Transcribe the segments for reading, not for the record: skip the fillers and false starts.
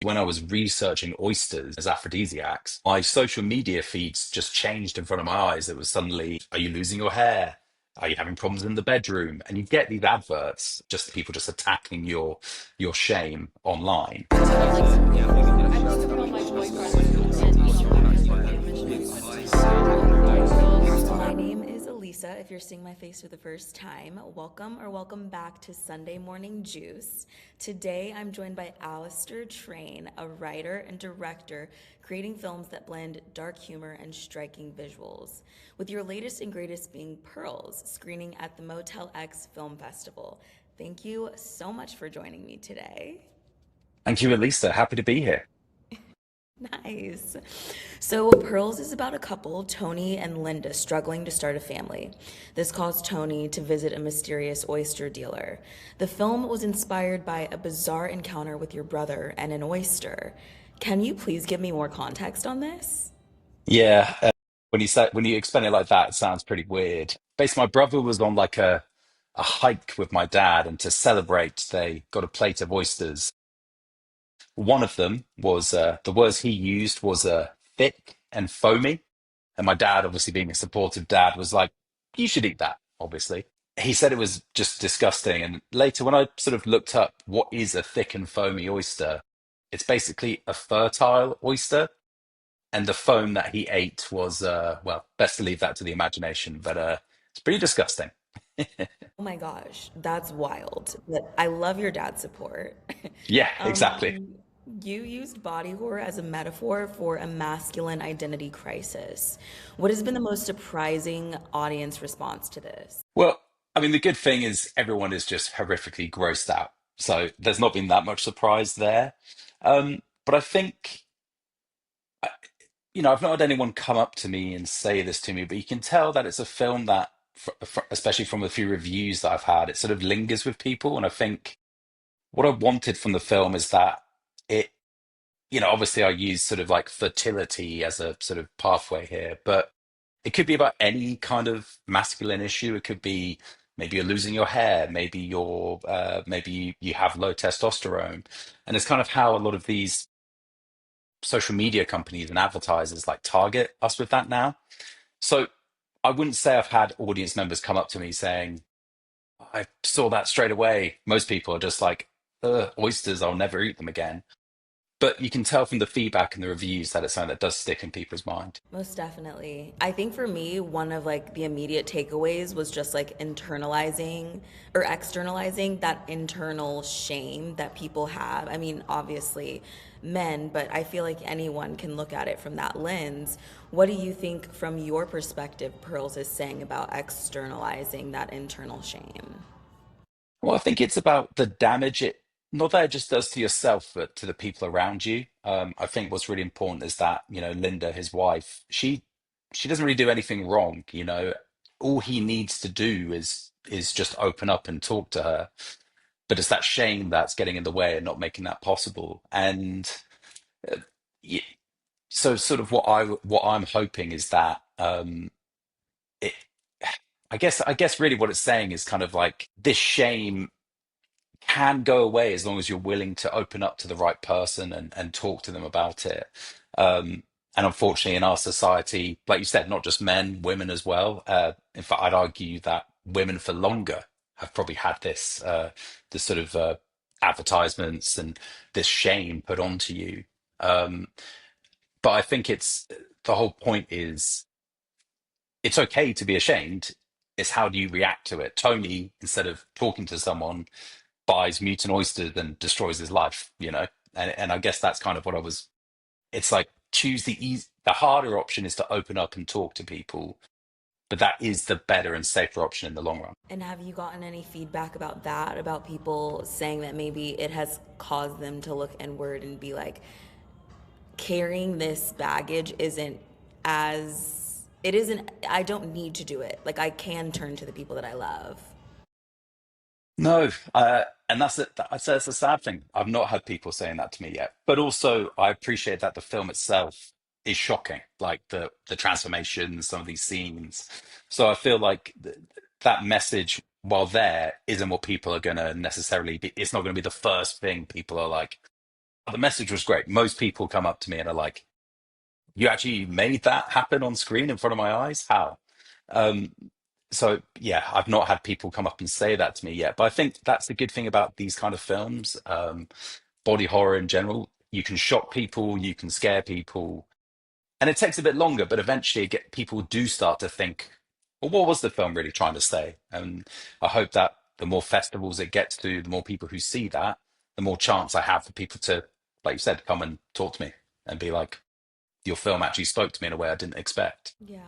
When I was researching oysters as aphrodisiacs, my social media feeds just changed in front of my eyes. It was suddenly, are you losing your hair? Are you having problems in the bedroom? And you get these adverts, just people just attacking your shame online. My name is Elisa. If you're seeing my face for the first time, welcome or welcome back to Sunday Morning Juice. Today I'm joined by Alastair Train, a writer and director creating films that blend dark humor and striking visuals. With your latest and greatest being Pearls, screening at the Motel X Film Festival. Thank you so much for joining me today. Thank you, Elisa. Happy to be here. Nice. So, Pearls is about a couple, Tony and Linda, struggling to start a family. This caused Tony to visit a mysterious oyster dealer. The film was inspired by a bizarre encounter with your brother and an oyster. Can you please give me more context on this? Yeah, when you explain it like that, it sounds pretty weird. Basically, my brother was on like a hike with my dad, and to celebrate, they got a plate of oysters. One of them was the words he used was thick and foamy, and my dad, obviously being a supportive dad, was like, "You should eat that." Obviously, he said it was just disgusting. And later, when I sort of looked up what is a thick and foamy oyster, it's basically a fertile oyster, and the foam that he ate was well, best to leave that to the imagination, but it's pretty disgusting. Oh my gosh, that's wild. But I love your dad's support. Yeah, exactly. Um, you used body horror as a metaphor for a masculine identity crisis. What has been the most surprising audience response to this? Well, I mean, the good thing is everyone is just horrifically grossed out, so there's not been that much surprise there. But I think, I've not had anyone come up to me and say this to me, but you can tell that it's a film that, especially from the few reviews that I've had, it sort of lingers with people. And I think what I wanted from the film is that it, obviously I use sort of like fertility as a sort of pathway here, but it could be about any kind of masculine issue. It could be maybe you're losing your hair, maybe maybe you have low testosterone, and it's kind of how a lot of these social media companies and advertisers like target us with that now. So I wouldn't say I've had audience members come up to me saying, I saw that straight away. Most people are just like, "Ugh, oysters, I'll never eat them again." But you can tell from the feedback and the reviews that it's something that does stick in people's mind. Most definitely. I think for me, one of like the immediate takeaways was just like internalizing or externalizing that internal shame that people have. I mean, obviously men, but I feel like anyone can look at it from that lens. What do you think from your perspective Pearls is saying about externalizing that internal shame? Well, I think it's about the damage it, not that it just does to yourself, but to the people around you. I think what's really important is that, Linda, his wife, she doesn't really do anything wrong, All he needs to do is just open up and talk to her. But it's that shame that's getting in the way and not making that possible. And uh, y- so sort of what I'm hoping is that it I guess really what it's saying is kind of like this shame can go away as long as you're willing to open up to the right person and talk to them about it. And unfortunately, in our society, like you said, not just men, women as well. In fact, I'd argue that women for longer have probably had this sort of advertisements and this shame put onto you. Um, but I think the whole point is it's okay to be ashamed. It's how do you react to it? Tony, instead of talking to someone, buys mutant oysters and destroys his life. And I guess that's kind of what I was. It's like choose the harder option is to open up and talk to people, but that is the better and safer option in the long run. And have you gotten any feedback about that, about people saying that maybe it has caused them to look inward and be like, carrying this baggage isn't as, it isn't, I don't need to do it. Like, I can turn to the people that I love. No, and that's it. I'd say that's a sad thing. I've not had people saying that to me yet. But also, I appreciate that the film itself is shocking, like the transformation, some of these scenes. So I feel like that message, while there, isn't what people are going to necessarily be. It's not going to be the first thing people are like, The message was great. Most people come up to me and are like, "You actually made that happen on screen in front of my eyes? How?" Um, so yeah, I've not had people come up and say that to me yet, but I think that's the good thing about these kind of films, body horror in general. You can shock people, you can scare people, and it takes a bit longer, but eventually people do start to think, well, what was the film really trying to say? And I hope that the more festivals it gets to, the more people who see that, the more chance I have for people to, like you said, come and talk to me and be like, your film actually spoke to me in a way I didn't expect. Yeah.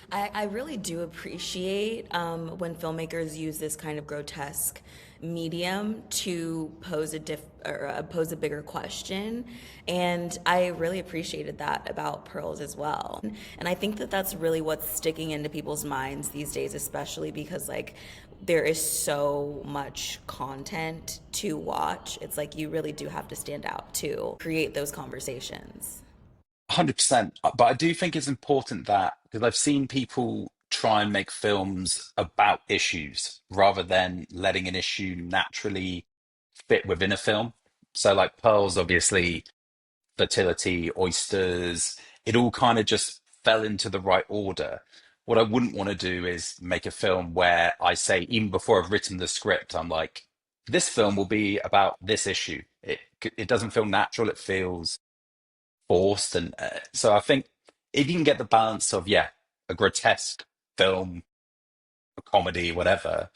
I really do appreciate when filmmakers use this kind of grotesque medium to pose a bigger question, and I really appreciated that about Pearls as well. And I think that that's really what's sticking into people's minds these days, especially because like there is so much content to watch. It's like you really do have to stand out to create those conversations. 100%. But I do think it's important that, because I've seen people try and make films about issues rather than letting an issue naturally fit within a film. So, like Pearls, obviously, fertility, oysters, it all kind of just fell into the right order. What I wouldn't want to do is make a film where I say, even before I've written the script, I'm like, this film will be about this issue. It doesn't feel natural. It feels forced, and so I think if you can get the balance of a grotesque film, a comedy, whatever,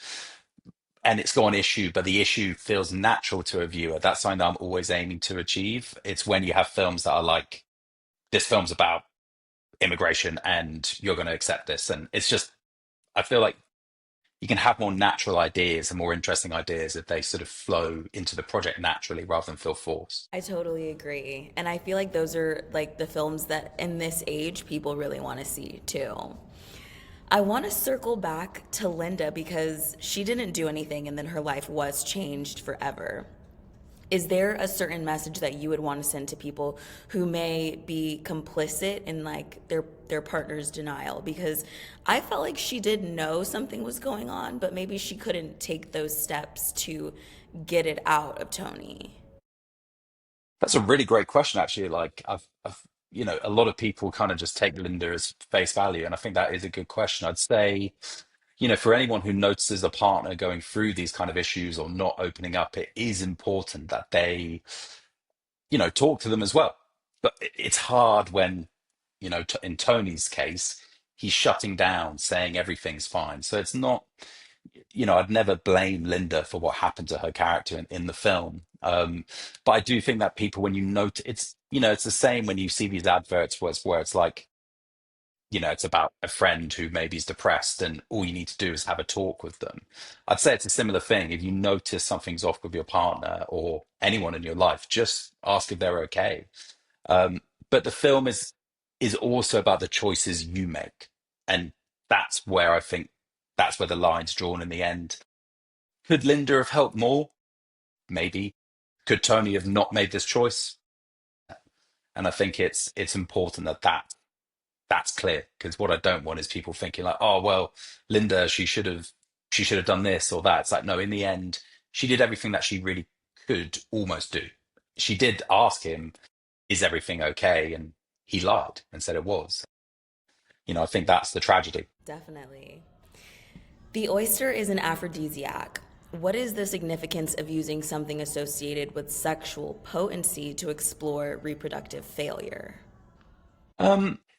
and it's got an issue, but the issue feels natural to a viewer. That's something that I'm always aiming to achieve. It's when you have films that are like, this film's about immigration and you're going to accept this. And it's just, I feel like you can have more natural ideas and more interesting ideas if they sort of flow into the project naturally rather than feel forced. I totally agree. And I feel like those are like the films that in this age people really want to see too. I want to circle back to Linda because she didn't do anything and then her life was changed forever. Is there a certain message that you would want to send to people who may be complicit in like their partner's denial? Because I felt like she did know something was going on, but maybe she couldn't take those steps to get it out of Tony. That's a really great question, actually. Like a lot of people kind of just take Linda as face value, and I think that is a good question. I'd say, for anyone who notices a partner going through these kind of issues or not opening up, it is important that they, talk to them as well. But it's hard when, in Tony's case, he's shutting down, saying everything's fine. So it's not, I'd never blame Linda for what happened to her character in the film. But I do think that people, when you note, it's the same when you see these adverts where it's like, it's about a friend who maybe is depressed and all you need to do is have a talk with them. I'd say it's a similar thing. If you notice something's off with your partner or anyone in your life, just ask if they're okay. Um, but the film is also about the choices you make. And that's where I think that's where the line's drawn in the end. Could Linda have helped more? Maybe. Could Tony have not made this choice? And I think it's important that's clear, because what I don't want is people thinking like, oh well, Linda, she should have done this or that. It's like, no, in the end, she did everything that she really could almost do. She did ask him, is everything okay? And he lied and said it was. I think that's the tragedy. Definitely. The oyster is an aphrodisiac. What is the significance of using something associated with sexual potency to explore reproductive failure?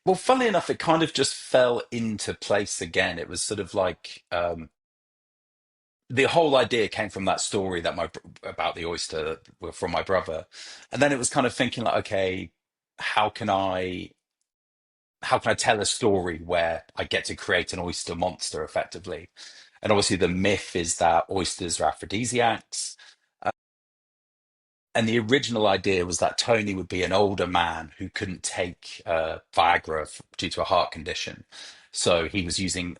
Well, funnily enough, it kind of just fell into place again. It was sort of like the whole idea came from that story about the oyster from my brother, and then it was kind of thinking like, okay, how can I how can I tell a story where I get to create an oyster monster effectively? And obviously, the myth is that oysters are aphrodisiacs. And the original idea was that Tony would be an older man who couldn't take Viagra due to a heart condition. So he was using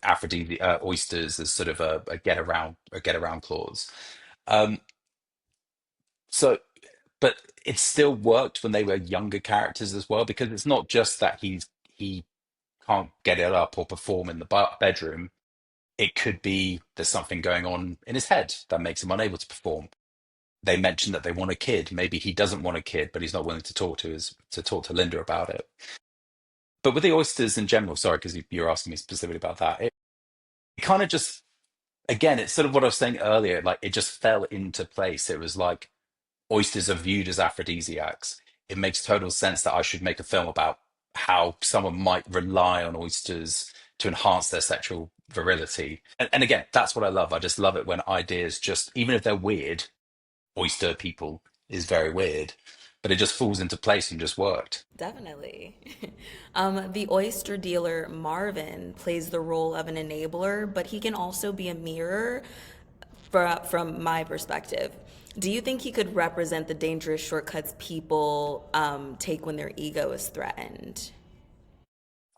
oysters as sort of a get around clause. Um, so, but it still worked when they were younger characters as well, because it's not just that he can't get it up or perform in the bedroom. It could be there's something going on in his head that makes him unable to perform. they mention that they want a kid. Maybe he doesn't want a kid, but he's not willing to talk to Linda about it. But with the oysters in general, sorry, because you're asking me specifically about that, it kind of just, again, it's sort of what I was saying earlier. Like it just fell into place. It was like oysters are viewed as aphrodisiacs. It makes total sense that I should make a film about how someone might rely on oysters to enhance their sexual virility. And again, that's what I love. I just love it when ideas just, even if they're weird, oyster people is very weird, but it just falls into place and just worked. Definitely. The oyster dealer Marvin plays the role of an enabler, but he can also be a mirror from my perspective. Do you think he could represent the dangerous shortcuts people take when their ego is threatened?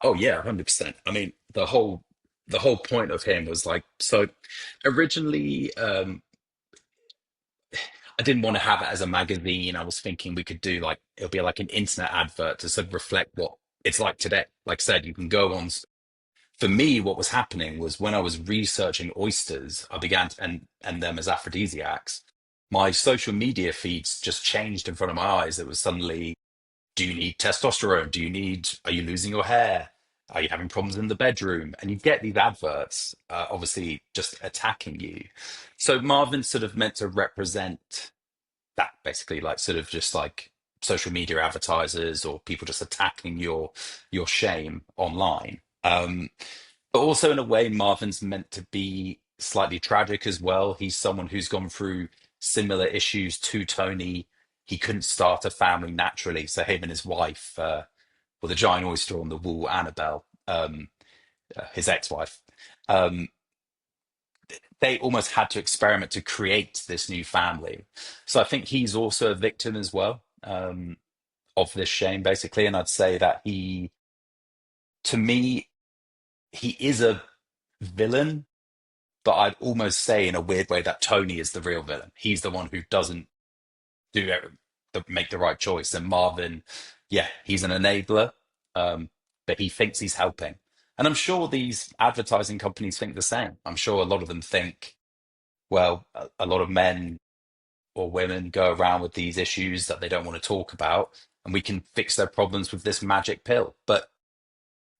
Oh yeah, 100%. I mean, the whole point of him was like, so originally I didn't want to have it as a magazine. I was thinking we could do like it'll be like an internet advert to sort of reflect what it's like today. Like I said, you can go on. For me, what was happening was when I was researching oysters, I began to, and them as aphrodisiacs. My social media feeds just changed in front of my eyes. It was suddenly, do you need testosterone? Are you losing your hair? Are you having problems in the bedroom? And you get these adverts, obviously just attacking you. So Marvin's sort of meant to represent that basically, like sort of just like social media advertisers or people just attacking your shame online. But also in a way, Marvin's meant to be slightly tragic as well. He's someone who's gone through similar issues to Tony. He couldn't start a family naturally, so him and his wife, well, the giant oyster on the wall, Annabelle, his ex-wife, um, they almost had to experiment to create this new family. So I think he's also a victim as well, of this shame, basically. And I'd say that to me, he is a villain, but I'd almost say in a weird way that Tony is the real villain. He's the one who doesn't make the right choice. And Marvin, yeah, he's an enabler, but he thinks he's helping. And I'm sure these advertising companies think the same. I'm sure a lot of them think, well, a lot of men or women go around with these issues that they don't want to talk about, and we can fix their problems with this magic pill. But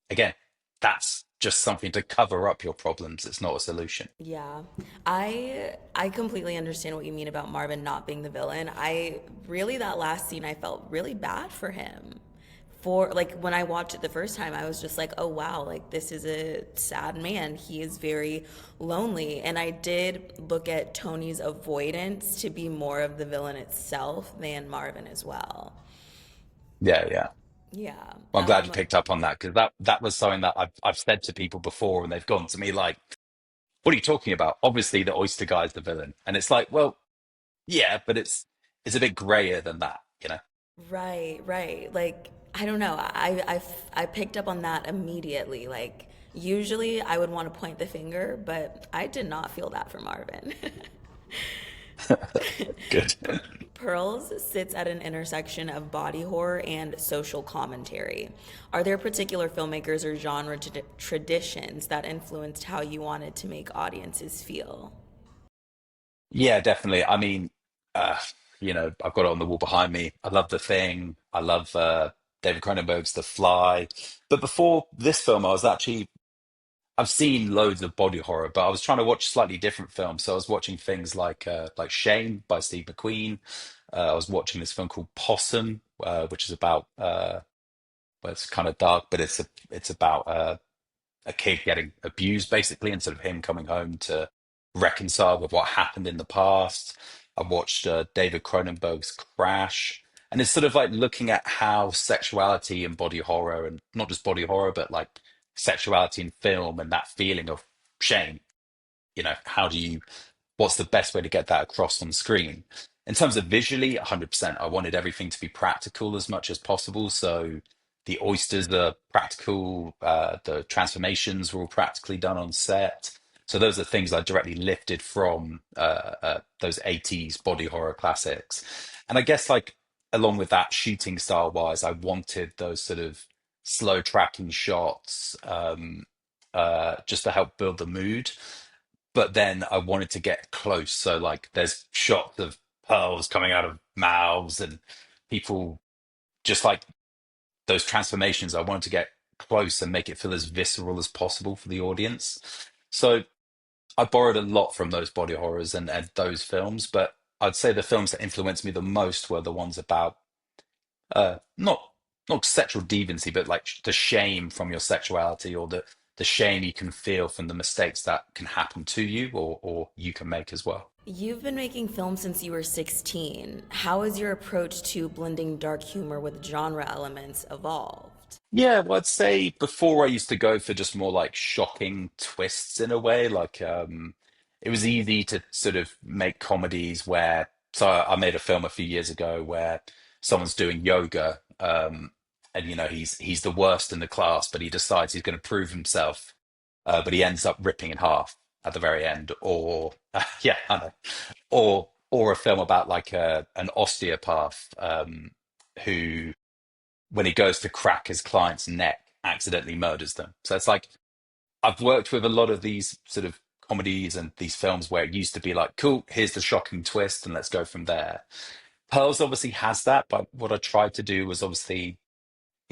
again, that's just something to cover up your problems. It's not a solution. Yeah, I completely understand what you mean about Marvin not being the villain. I really that last scene I felt really bad for him. For like when I watched it the first time, I was just like, "Oh wow, like this is a sad man. He is very lonely." And I did look at Tony's avoidance to be more of the villain itself than Marvin as well. Yeah, yeah. Yeah. Well, I'm glad you picked up on that because that was something that I've said to people before, and they've gone to me like, "What are you talking about? Obviously, the oyster guy is the villain," and it's like, well, yeah, but it's a bit grayer than that, you know? Right, right. Like, I don't know. I picked up on that immediately. Like, usually I would want to point the finger, but I did not feel that for Marvin. Good. Pearls sits at an intersection of body horror and social commentary. Are there particular filmmakers or genre traditions that influenced how you wanted to make audiences feel? Yeah, definitely. I mean, uh, I've got it on the wall behind me. I love The Thing. I love David Cronenberg's The Fly. But before this film, I've seen loads of body horror, but I was trying to watch slightly different films. So I was watching things like Shame by Steve McQueen. I was watching this film called Possum, which is about well, it's kind of dark, but it's about a kid getting abused basically, and sort of him coming home to reconcile with what happened in the past. I watched David Cronenberg's Crash, and it's sort of like looking at how sexuality and body horror, and not just body horror, but like sexuality in film and that feeling of shame. How do you what's the best way to get that across on screen? In terms of visually, 100%, I wanted everything to be practical as much as possible. So the oysters are practical, the transformations were all practically done on set. So those are things I directly lifted from those 80s body horror classics. And I guess like along with that, shooting style wise, I wanted those sort of slow tracking shots, just to help build the mood, but then I wanted to get close. So like there's shots of pearls coming out of mouths and people just like those transformations. I wanted to get close and make it feel as visceral as possible for the audience. So I borrowed a lot from those body horrors and those films, but I'd say the films that influenced me the most were the ones about not sexual deviancy, but like the shame from your sexuality, or the shame you can feel from the mistakes that can happen to you, or you can make as well. You've been making films since you were 16. How has your approach to blending dark humor with genre elements evolved? Yeah, well, I'd say before I used to go for just more like shocking twists in a way. Like it was easy to sort of make comedies where so I made a film a few years ago where someone's doing yoga, and he's the worst in the class, but he decides he's going to prove himself, but he ends up ripping in half at the very end. Or yeah, I know. Or a film about like an osteopath who when he goes to crack his client's neck, accidentally murders them. So it's like I've worked with a lot of these sort of comedies and these films where it used to be like, cool, here's the shocking twist, and let's go from there. Pearls obviously has that, but what I tried to do was obviously,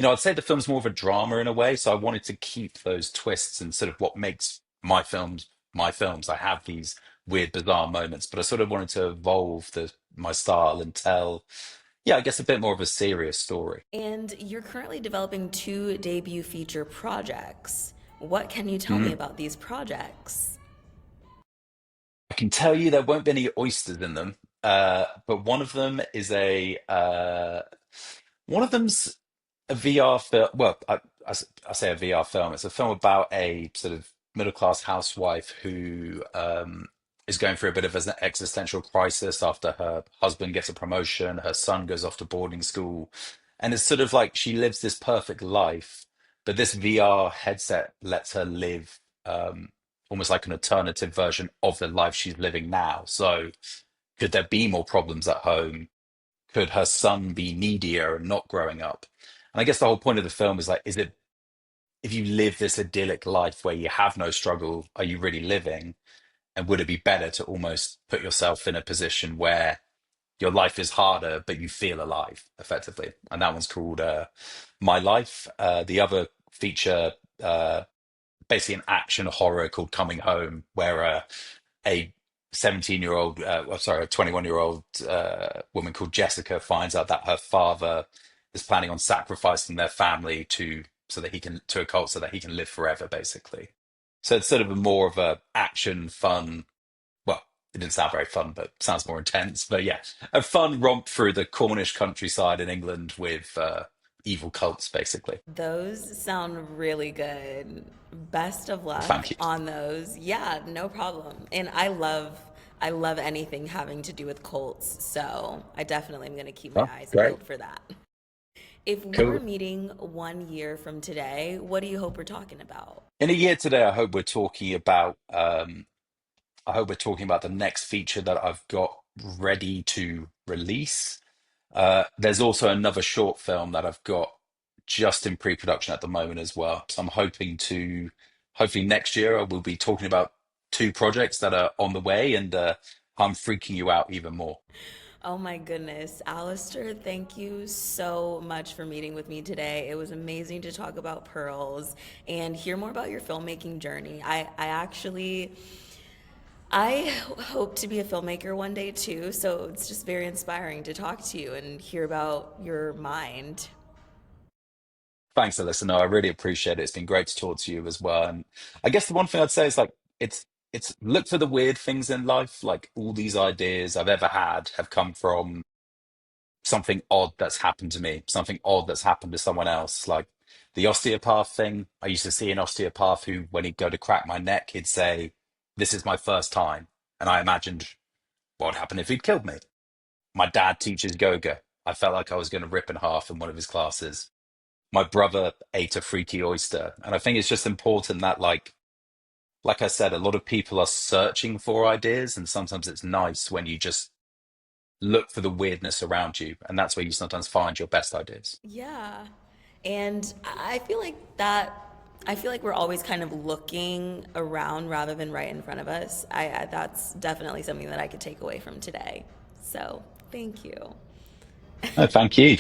I'd say the film's more of a drama in a way. So I wanted to keep those twists and sort of what makes my films. I have these weird, bizarre moments, but I sort of wanted to evolve my style and tell, yeah, I guess a bit more of a serious story. And you're currently developing two debut feature projects. What can you tell me Mm. about these projects? I can tell you there won't be any oysters in them, but one of them's a VR film. Well, I say a VR film. It's a film about a sort of middle class housewife who is going through a bit of an existential crisis after her husband gets a promotion, her son goes off to boarding school, and it's sort of like she lives this perfect life, but this VR headset lets her live almost like an alternative version of the life she's living now. So, could there be more problems at home? Could her son be needier and not growing up? And I guess the whole point of the film is like, is it if you live this idyllic life where you have no struggle, are you really living? And would it be better to almost put yourself in a position where your life is harder, but you feel alive effectively? And that one's called My Life. The other feature, basically an action horror called Coming Home, where a 17-year-old, sorry, a 21-year-old woman called Jessica finds out that her father is planning on sacrificing their family to a cult so that he can live forever, basically. So it's sort of a more of a action, fun. Well, it didn't sound very fun, but sounds more intense. But yeah, a fun romp through the Cornish countryside in England with evil cults, basically. Those sound really good. Best of luck Thank you. on those. Yeah, no problem. And I love anything having to do with cults, so I definitely am going to keep my Oh, eyes great. peeled for that. If we were Cool. meeting 1 year from today, what do you hope we're talking about? In a year today, I hope we're talking about the next feature that I've got ready to release. There's also another short film that I've got just in pre-production at the moment as well. So I'm hoping to, hopefully next year, I will be talking about two projects that are on the way, and I'm freaking you out even more. Oh my goodness. Alistair, thank you so much for meeting with me today. It was amazing to talk about pearls and hear more about your filmmaking journey. I hope to be a filmmaker one day too, so it's just very inspiring to talk to you and hear about your mind. Thanks, Alyssa. No, I really appreciate it. It's been great to talk to you as well. And I guess the one thing I'd say is like it's look for the weird things in life. Like all these ideas I've ever had have come from something odd that's happened to me, something odd that's happened to someone else. Like the osteopath thing. I used to see an osteopath who, when he'd go to crack my neck, he'd say, "This is my first time." And I imagined what would happen if he'd killed me. My dad teaches yoga. I felt like I was going to rip in half in one of his classes. My brother ate a freaky oyster. And I think it's just important that like I said, a lot of people are searching for ideas, and sometimes it's nice when you just look for the weirdness around you, and that's where you sometimes find your best ideas. Yeah. And I feel like we're always kind of looking around rather than right in front of us. That's definitely something that I could take away from today. So thank you. No, thank you.